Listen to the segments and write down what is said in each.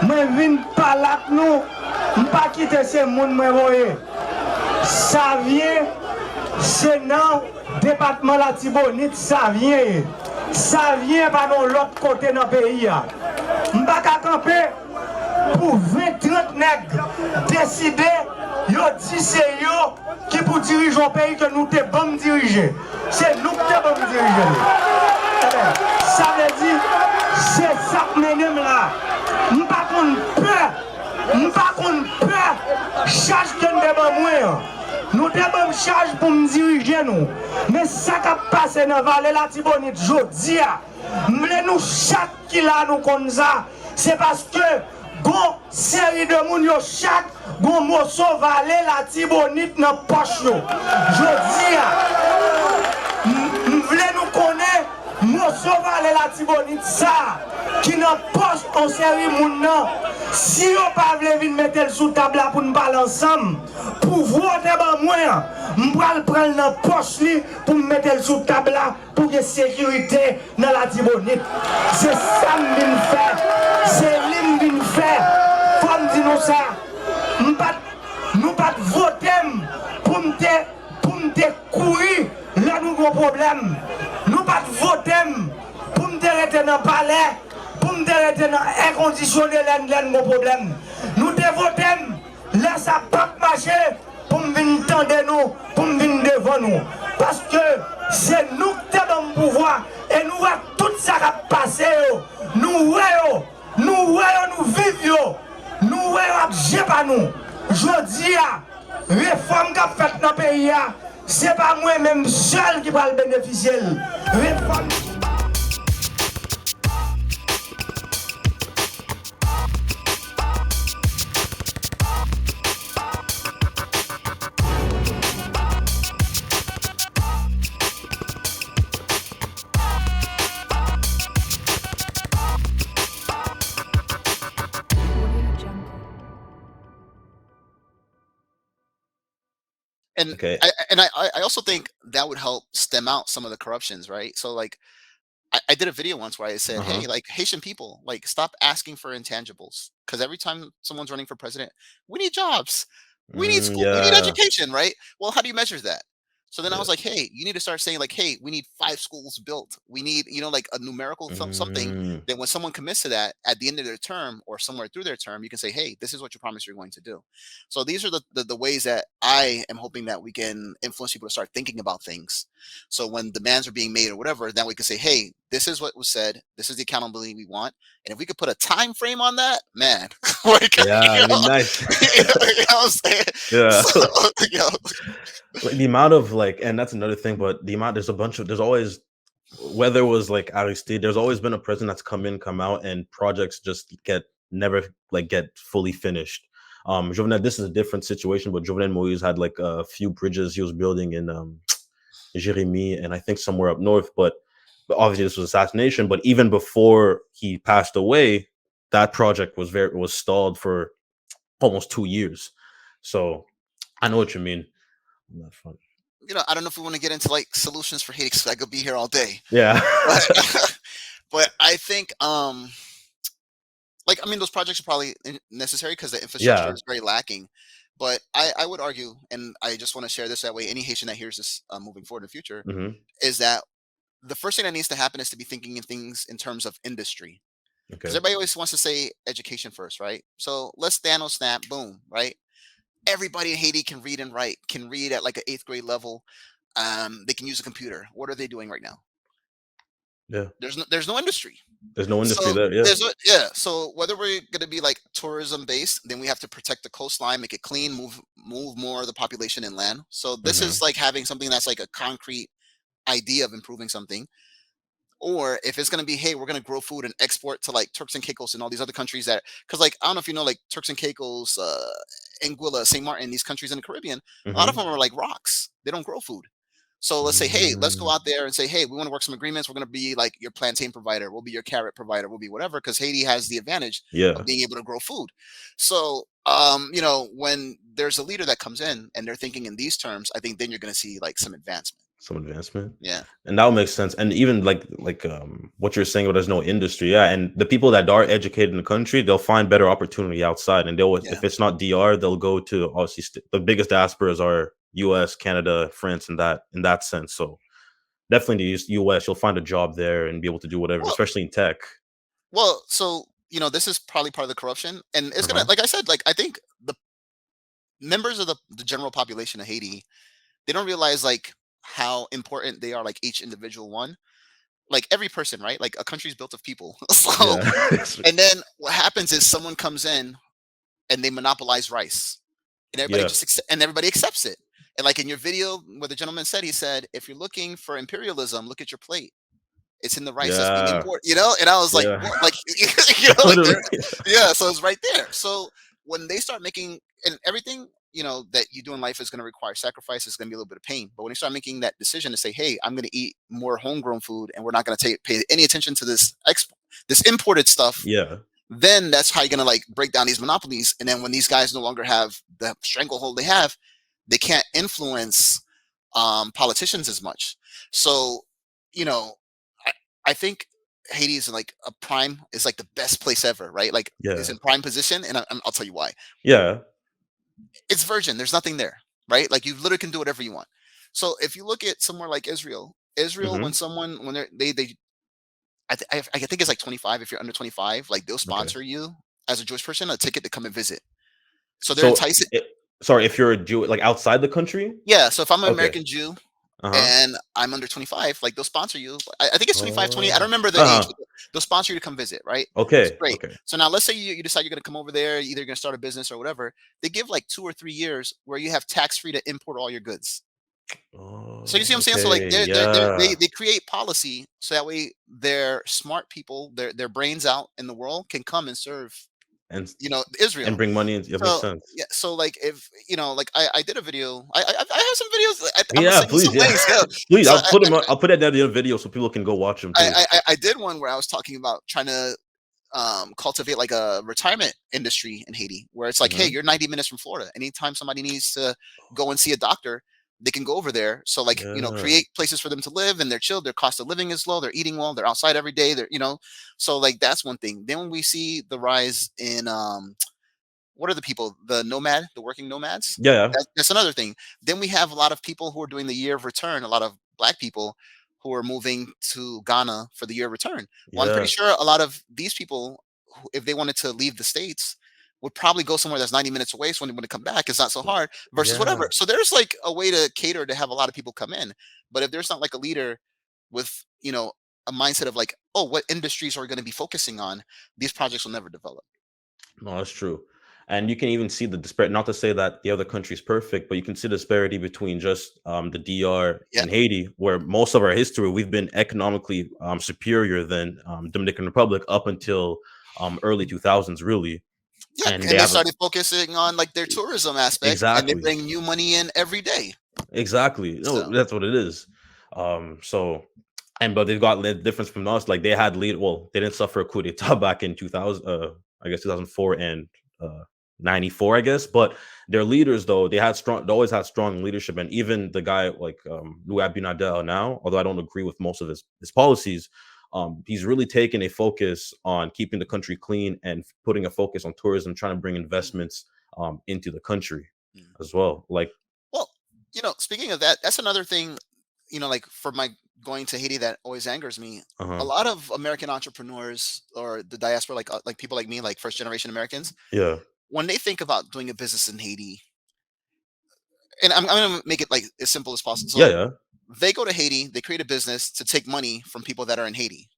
Moi vinn pas là nous, pas quitter ces monde moi voyez. Ça vient c'est dans département la Tibonite, ça vient par l'autre côté dans le pays. M'pas qu'à camper pour 20-30 nègres décider, yo dit c'est yo qui pour diriger un pays que nous te bon diriger. C'est nous qui te bon diriger. Ça veut dire, c'est ça que nous là. Nous pas qu'on peur, charge que nous devons moins. Nous devons charge pour nous diriger nous. Mais ça qui a passé dans la vallée la Tibonite, je dis, nous chaque qui là nous comme ça, c'est parce que gon série de moun yo chaque gon morceau vallée la Tibonite dans poche yo. Je dis, nous voulons nous connaître morceau vallée la Tibonite ça qui dans poche en série moun nan. Si on pas veut venir mettre sous table pour nous parler ensemble, pour voter ban moi, m'pral prendre dans poche li pour mettre sous table pour que sécurité dans la Tibonite. C'est ça m'vinn faire. C'est lui m'vinn faire. Faut me dire nous ça. Nous pas voter pour me courir là nous gros problème. Nous pas voter pour me rester dans le palais. Pour nous arrêter dans l'inconditionné, mon problème. Nous devons laisser ça pas marcher pour nous venir tendre nous, pour nous venir devant nous. Parce que c'est nous qui avons le pouvoir et nous voyons tout ça qui passe. Nous voyons, nous vivons, nous voyons, j'ai pas nous. Je dis à réforme qui a faite dans le pays, ce n'est pas moi-même seul qui va le bénéficier. Réforme. And Okay. I also think that would help stem out some of the corruptions, right? So like I did a video once where I said, Uh-huh. hey, like Haitian people, like stop asking for intangibles. Because every time someone's running for president, we need jobs, we need school, we need Yeah. education, right? Well, how do you measure that? So then I Yeah. was like, hey, you need to start saying like, hey, we need 5 schools built. We need, like a numerical something Mm, that when someone commits to that at the end of their term or somewhere through their term, you can say, hey, this is what you promise you're going to do. So these are the ways that I am hoping that we can influence people to start thinking about things. So when demands are being made or whatever, then we can say, hey, this is what was said. This is the accountability we want. And if we could put a time frame on that, man, like, yeah, it'd be nice. you know what I'm saying? Yeah. So, you know, Like the amount of like, and that's another thing, but the amount there's always, whether it was like Aristide, there's always been a president that's come in, come out, and projects just never get fully finished. Jovenel, this is a different situation, but Jovenel Moïse had like a few bridges he was building in Jérémy and I think somewhere up north, but obviously this was assassination. But even before he passed away, that project was stalled for almost 2 years. So I know what you mean on that front. I don't know if we want to get into like solutions for Haiti because I could be here all day. Yeah. But I think like I mean those projects are probably necessary because the infrastructure Yeah. is very lacking. But I would argue, and I just want to share this that way, any Haitian that hears this moving forward in the future, hmm is that the first thing that needs to happen is to be thinking in things in terms of industry. Because Okay. everybody always wants to say education first, right? So let's Thanos snap, boom, right? Everybody in Haiti can read and write, can read at like an 8th grade level. They can use a computer. What are they doing right now? Yeah. There's no industry. There's no industry So there. Yeah. yeah. So whether we're gonna be like tourism based, then we have to protect the coastline, make it clean, move more of the population inland. So this hmm is like having something that's like a concrete idea of improving something. Or if it's gonna be, hey, we're gonna grow food and export to like Turks and Caicos and all these other countries because like I don't know if you know like Turks and Caicos, Anguilla, Saint Martin, these countries in the Caribbean, a lot of hmm them are like rocks. They don't grow food. So let's say, hey, let's go out there and say, hey, we want to work some agreements. We're going to be like your plantain provider. We'll be your carrot provider. We'll be whatever because Haiti has the advantage Yeah. of being able to grow food. So, when there's a leader that comes in and they're thinking in these terms, I think then you're going to see like some advancement. some advancement. Yeah. And that would make sense. And even like what you're saying, there's no industry. Yeah. And the people that are educated in the country, they'll find better opportunity outside. And they'll, Yeah. if it's not DR, they'll go to obviously the biggest diasporas are US, Canada, France, in that sense. So definitely the US, you'll find a job there and be able to do whatever, Well, especially in tech. well, so this is probably part of the corruption, and it's gonna, Uh-huh. like I said, like I think the members of the general population of Haiti, they don't realize like how important they are, like each individual one. Like every person, right? Like a country's built of people. So, Yeah. and then what happens is someone comes in and they monopolize rice, and everybody Yeah. everybody accepts it. And like in your video, what the gentleman said, he said, if you're looking for imperialism, look at your plate. It's in the rice that's being Yeah. imported, And I was like, Yeah. what? Like, like Literally. yeah. So it's right there. So when they start making, and everything, that you do in life is going to require sacrifice. It's going to be a little bit of pain. But when you start making that decision to say, hey, I'm going to eat more homegrown food, and we're not going to pay any attention to this imported stuff, Yeah. then that's how you're going to like break down these monopolies. And then when these guys no longer have the stranglehold they have, they can't influence politicians as much. So, I think Haiti is like is like the best place ever, right? Like it's Yeah. in prime position, and I'll tell you why. Yeah. It's virgin. There's nothing there, right? Like you literally can do whatever you want. So if you look at somewhere like Israel, Hmm. when they I think it's like 25. If you're under 25, like they'll Okay. sponsor you as a Jewish person a ticket to come and visit. So they're So, enticing. sorry, if you're a Jew, like outside the country. Yeah. So if I'm an Okay. American Jew Uh-huh. and I'm under 25, like they'll sponsor you. I think it's 25, 20. I don't Oh. remember the age. Uh-huh. But they'll sponsor you to come visit, right? It's Okay. great. Okay. So now let's say you decide you're going to come over there, either you're going to start a business or whatever. They give like 2 or 3 years where you have tax free to import all your goods. So you see what I'm saying? So like Okay. Yeah. they create policy so that way their smart people, their brains out in the world can come and serve, And Israel. bring money in. It makes So sense. yeah, so like if like I did a video, I have some videos. I'm gonna Yeah, send you please. some Yeah. links. Yeah. Please, So I'll put it at the end of the video so people can go watch them too. I did one where I was talking about trying to cultivate like a retirement industry in Haiti, where it's like, hey, Mhm. you're 90 minutes from Florida. Anytime somebody needs to go and see a doctor, they can go over there. So like, Yeah. create places for them to live, and they're chill. Their cost of living is low. They're eating well. They're outside every day. So like that's one thing. Then when we see the rise in what are the people, the working nomads? Yeah. That's another thing. Then we have a lot of people who are doing the year of return. A lot of Black people who are moving to Ghana for the year of return. Well, I'm pretty Yeah. sure a lot of these people, if they wanted to leave the States, would probably go somewhere that's 90 minutes away. So when they want to come back, it's not so hard versus Yeah. whatever. So there's like a way to cater to have a lot of people come in. But if there's not like a leader with, a mindset of like, oh, what industries are we going to be focusing on? These projects will never develop. No, that's true. And you can even see the disparity. Not to say that the other country is perfect, but you can see the disparity between just the DR Yeah. and Haiti, where most of our history we've been economically superior than Dominican Republic up until early 2000s, really. Yeah, And and they they have started focusing on like their tourism aspect, and they exactly, bring new money in every day. exactly. No, So that's what it is. So, but they've got the difference from us. Like they had lead. Well, they didn't suffer a coup d'état back in 2000. I guess 2004 and 94, I guess. But their leaders, though, they always had strong leadership. And even the guy like Louis Abinadel now, although I don't agree with most of his policies, he's really taken a focus on keeping the country clean and putting a focus on tourism, trying to bring investments into the country mm. as well. Like, well, speaking of that, that's another thing, like for my going to Haiti that always angers me. A lot of American entrepreneurs or the diaspora, like people like me, like first generation Americans, yeah, when they think about doing a business in Haiti, and I'm going to make it like as simple as possible. So yeah. they go to Haiti, they create a business to take money from people that are in Haiti.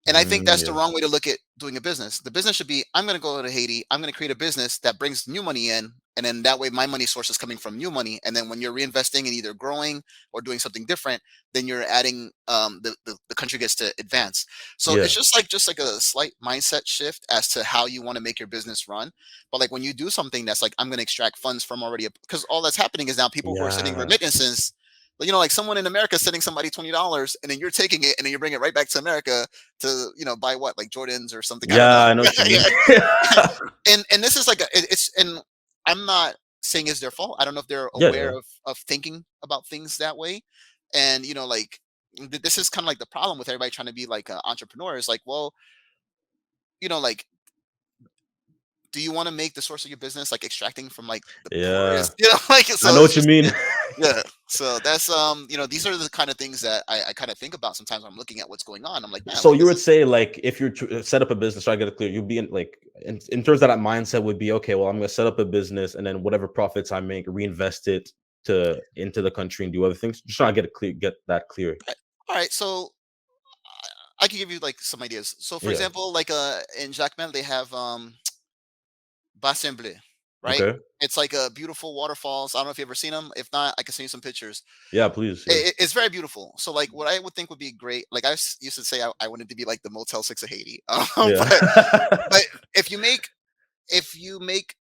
And I think that's the Yeah. wrong way to look at doing a business. The business should be, I'm going to go to Haiti. I'm going to create a business that brings new money in. And then that way my money source is coming from new money. And then when you're reinvesting and either growing or doing something different, then you're adding, the country gets to advance. So Yeah. it's just like a slight mindset shift as to how you want to make your business run. But like when you do something that's like, I'm going to extract funds from already, because all that's happening is now people who are sending Yeah. remittances, like someone in America sending somebody $20 and then you're taking it and then you bring it right back to America to, buy what, like Jordans or something. Yeah, I know I what you don't mean. know. And this is like, and I'm not saying it's their fault. I don't know if they're Yeah, aware yeah. of thinking about things that way. And like this is kind of like the problem with everybody trying to be like entrepreneurs. Like, well, like, do you want to make the source of your business like extracting from like the Yeah, poorest? Like so I know it's what you just mean. yeah. So that's these are the kind of things that I kind of think about sometimes when I'm looking at what's going on. I'm like, man, So like you this would is say like if you're set up a business, so I get it clear, you'd be in like in terms of that mindset would be okay. Well, I'm going to set up a business and then whatever profits I make, reinvest it to into the country and do other things. Just trying to get that clear. all right. So I can give you like some ideas. So for Yeah. example, like in Jacmel they have Bassin Bleu, right? Okay. It's like a beautiful waterfalls. I don't know if you've ever seen them. If not, I can send you some pictures. Yeah. Please. Yeah. It's very beautiful. So like what I would think would be great, like used to say I wanted to be like the Motel 6 of Haiti. Yeah. But if you make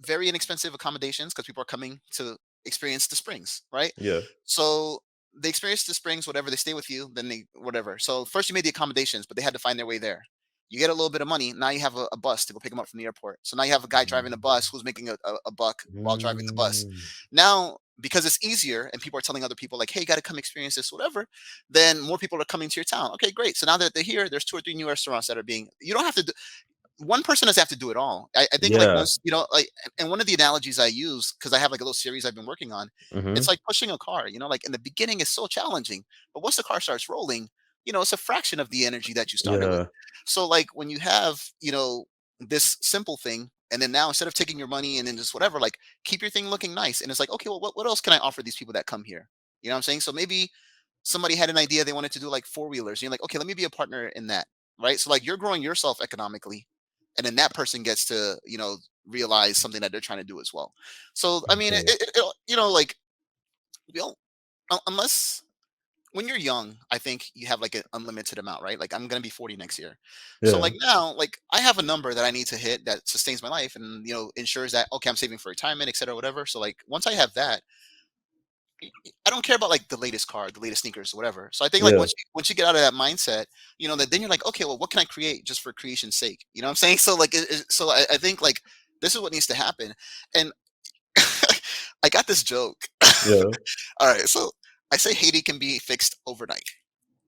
very inexpensive accommodations because people are coming to experience the springs, right? Yeah. So they experience the springs, whatever, they stay with you, then they whatever. So first you made the accommodations, but they had to find their way there. You get a little bit of money. Now you have a bus to go pick them up from the airport. So now you have a guy driving a bus who's making a buck while driving the bus. Mm. Now, because it's easier and people are telling other people like, hey, you got to come experience this, whatever, then more people are coming to your town. Okay, great. So now that they're here, there's 2 or 3 new restaurants that are being, you don't have to do, one person doesn't have to do it all. I think like Yeah. once, like, and one of the analogies I use, because I have like a little series I've been working on, it's Hmm. like pushing a car, like in the beginning it's so challenging, but once the car starts rolling, it's a fraction of the energy that you started with. Yeah. So like when you have, this simple thing, and then now instead of taking your money and then just whatever, like keep your thing looking nice. And it's like, okay, well, what else can I offer these people that come here? You know what I'm saying? So maybe somebody had an idea they wanted to do like 4-wheelers. You're like, okay, let me be a partner in that. Right. So like you're growing yourself economically, and then that person gets to, realize something that they're trying to do as well. So I mean, Okay. like, you know, unless when you're young, I think you have like an unlimited amount, right? Like I'm gonna be 40 next year. So Yeah. like now, like I have a number that I need to hit that sustains my life and ensures that okay, I'm saving for retirement, et cetera, whatever. So like once I have that, I don't care about like the latest car, the latest sneakers, whatever. So I think like Yeah. once you get out of that mindset, that then you're like, okay, well, what can I create just for creation's sake? You know what I'm saying? So like, so I think like this is what needs to happen. And I got this joke. Yeah. All right, so I say Haiti can be fixed overnight,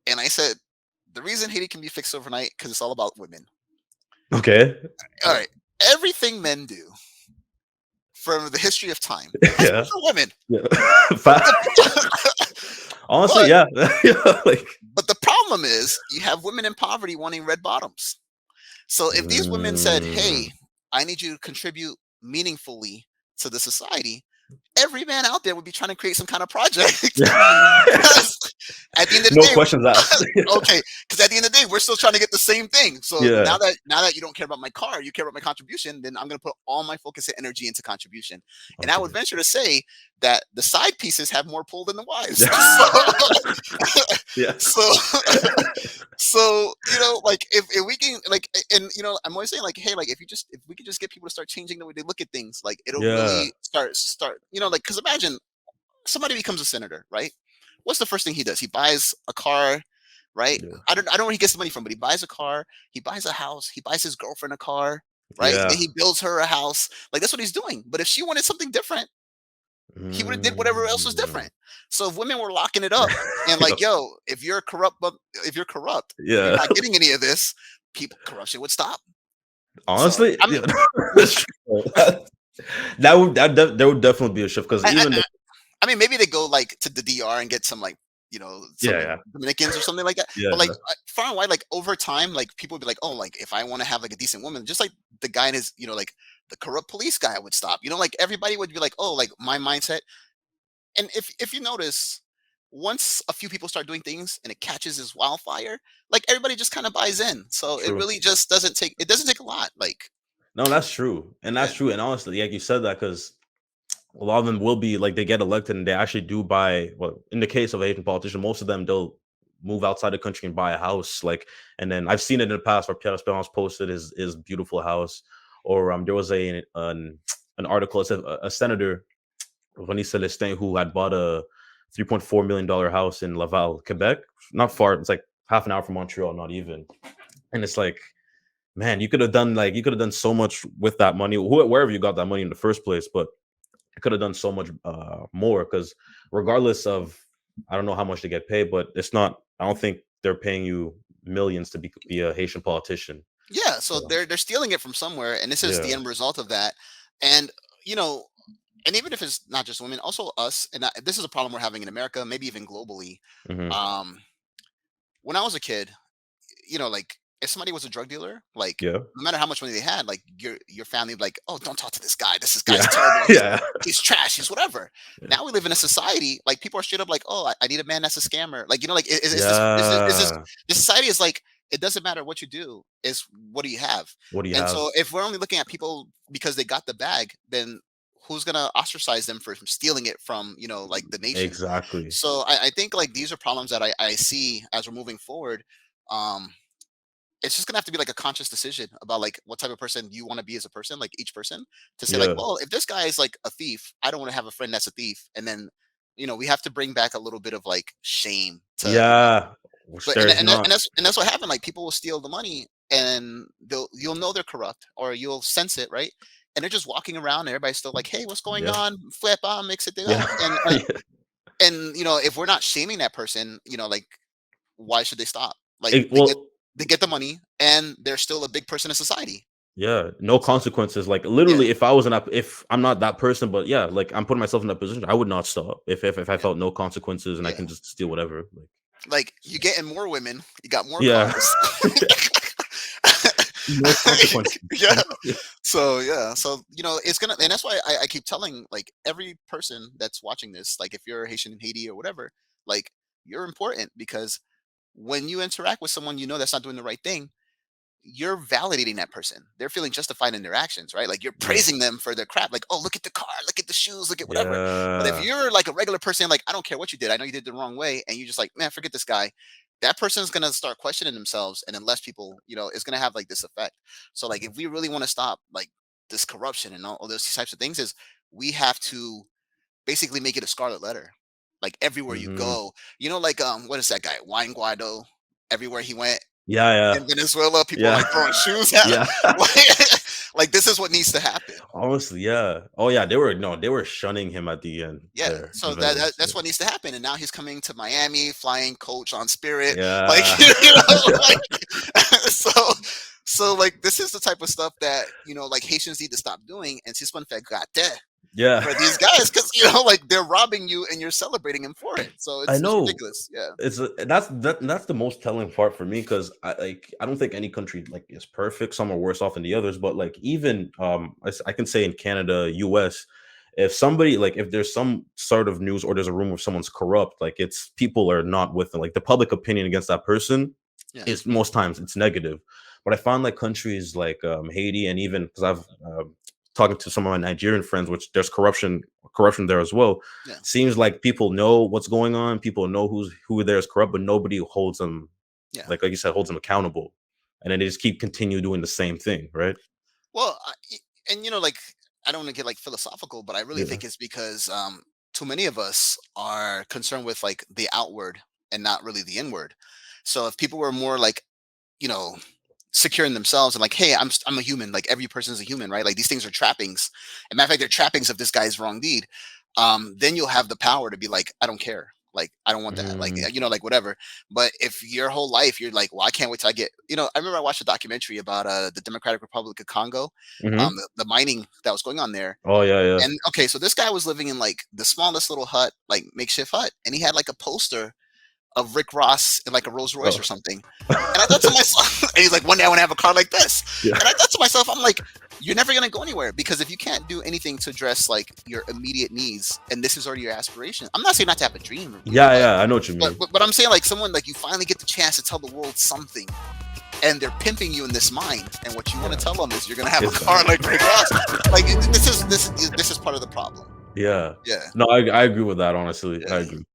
and I said the reason Haiti can be fixed overnight because it's all about women. Okay. All right, everything men do from the history of time has been Yeah. for women. Yeah. But Honestly, but yeah. Yeah. Like. but the problem is you have women in poverty wanting red bottoms. So if these women said, Mm. "Hey, I need you to contribute meaningfully to the society," every man out there would be trying to create some kind of project. Because at the end of the No day, questions asked. okay, because at the end of the day, we're still trying to get the same thing. So Yeah. now that you don't care about my car, you care about my contribution, then I'm going to put all my focus and energy into contribution. And I would Okay. venture to say that the side pieces have more pull than the wives. Yeah. Yeah. So, so like if we can like, and I'm always saying like, hey, like if we could just get people to start changing the way they look at things, like it'll Yeah. really start, like because imagine somebody becomes a senator, right? What's the first thing he does? He buys a car, right? Yeah. I don't know where he gets the money from, but he buys a car, he buys a house, he buys his girlfriend a car, right? And then Yeah. he builds her a house. Like that's what he's doing. But if she wanted something different, he would have did whatever else was Mm. different. So if women were locking it up and like, yo, if you're corrupt, and you're Yeah. not getting any of this, corruption would stop. So Honestly, I'm yeah. That's true. There would definitely be a shift because I, even I, I mean, maybe they go like to the DR and get some like yeah, some yeah, Dominicans or something like that. yeah, But like far and wide, like over time, like people would be like, oh, like if I want to have like a decent woman, just like the guy in his, like the corrupt police guy would stop. Like everybody would be like, oh, like my mindset. And if you notice, once a few people start doing things and it catches as wildfire, like everybody just kind of buys in. So it true. really just doesn't take a lot. Like No, that's true, and yeah, that's true, and honestly, like you said that because a lot of them will be like they get elected and they actually do buy. Well, in the case of a Haitian politician, most of them they'll move outside the country and buy a house. Like, and then I've seen it in the past where Pierre Esperance posted his beautiful house, or there was an article that said a senator, René Celestin, who had bought a $3.4 million house in Laval, Quebec, not far. It's like half an hour from Montreal, not even. And it's like, man, you could have done so much with that money, wherever you got that money in the first place. But I could have done so much more because regardless of I don't know how much they get paid, but it's not. I don't think they're paying you millions to be a Haitian politician. Yeah, so So, they're stealing it from somewhere, and this is the yeah. end result of that. And you know, and even if it's not just women, also us, and this is a problem we're having in America, maybe even globally. Hmm. Um, when I was a kid, like if somebody was a drug dealer, like Yeah. no matter how much money they had, like your family would be like, oh, don't talk to this guy. This Yeah. guy's terrible. Yeah. He's trash. He's whatever. Yeah. Now we live in a society like people are straight up like, oh, I need a man that's a scammer. Like like Yeah. this society is like it doesn't matter what you do. Is what do you have? What do you And have? so if we're only looking at people because they got the bag, then who's gonna ostracize them for stealing it from like the nation? Exactly. So I think like these are problems that I see as we're moving forward. Um, it's just gonna have to be like a conscious decision about like what type of person you want to be as a person, like each person, to say like, Yeah. well, if this guy is like a thief, I don't want to have a friend that's a thief. And then, we have to bring back a little bit of like shame to, Yeah. Which but there's not. and that's what happened. Like people will steal the money and you'll know they're corrupt or you'll sense it, right? And they're just walking around. And everybody's still like, hey, what's going Yeah. on? Flip on, mix it Yeah. down. And if we're not shaming that person, like why should they stop? Like Well, they get the money and they're still a big person in society. yeah, no So consequences. Like yeah, literally, if I'm not that person, but yeah, like I'm putting myself in that position, I would not stop if I yeah, felt no consequences and I yeah. can just steal whatever. Like you getting more women, you got more Yeah. cars. No consequences. Yeah. So yeah. So it's gonna, and that's why I keep telling like every person that's watching this, like if you're Haitian in Haiti or whatever, like you're important because when you interact with someone that's not doing the right thing, you're validating that person. They're feeling justified in their actions, right? Like you're Yeah. praising them for their crap. Like, oh, look at the car, look at the shoes, look at whatever. But if Yeah. you're like a regular person, like I don't care what you did, I know you did the wrong way, and you just like, man, forget this guy. That person's gonna start questioning themselves, and then less people, it's gonna have like this effect. So like, if we really want to stop like this corruption and all those types of things, is we have to basically make it a scarlet letter. Like everywhere you Hmm. go, like what is that guy? Wine Guaido. Everywhere he went, Yeah. Yeah. in Venezuela, people are Yeah. like throwing shoes at him. Yeah. Like this is what needs to happen. Honestly, yeah. Oh yeah, they were shunning him at the end Yeah, there so in Venice. that's what needs to happen. And now he's coming to Miami, flying coach on Spirit, like Yeah. like so like this is the type of stuff that like Haitians need to stop doing. And c'est pas fait gâter Yeah. for these guys because like they're robbing you and you're celebrating him for it. So I it's know. ridiculous. Yeah, That's the most telling part for me because I don't think any country like is perfect. Some are worse off than the others, but like even I can say in Canada, US, if there's some sort of news or there's a rumor of someone's corrupt, like it's people are not with them. Like the public opinion against that person yeah, is most times it's negative. But I find like countries like Haiti and even because I've talking to some of my Nigerian friends, which there's corruption there as well. yeah. Seems like people know what's going on. People know who there is corrupt, but nobody holds them Yeah. like you said, holds them accountable. And then they just continue doing the same thing, right? Well, and like I don't want to get like philosophical, but I really Yeah. think it's because too many of us are concerned with like the outward and not really the inward. So if people were more like, you know, secure in themselves and like, hey, I'm a human. Like every person is a human, right? Like these things are trappings. And matter of fact, they're trappings of this guy's wrong deed. Then you'll have the power to be like, I don't care. Like, I don't want that. Like, Mm, like whatever. But if your whole life you're like, well, I can't wait till I get, I remember I watched a documentary about the Democratic Republic of Congo, mhm. the mining that was going on there. Oh yeah, yeah. And okay, so this guy was living in like the smallest little hut, like makeshift hut, and he had like a poster of Rick Ross in like a Rolls Royce Oh. or something. And I thought to myself, and he's like, one day I want to have a car like this. Yeah. And I thought to myself, I'm like, you're never gonna go anywhere because if you can't do anything to address like your immediate needs, and this is already your aspiration. I'm not saying not to have a dream. Yeah, yeah, I know what you mean. But I'm saying like someone like you finally get the chance to tell the world something. And they're pimping you in this mind, and what you want to tell them is you're gonna have a It's car like Rick Ross. Like this is part of the problem. Yeah. Yeah. No, I agree with that, honestly. Yeah. I agree.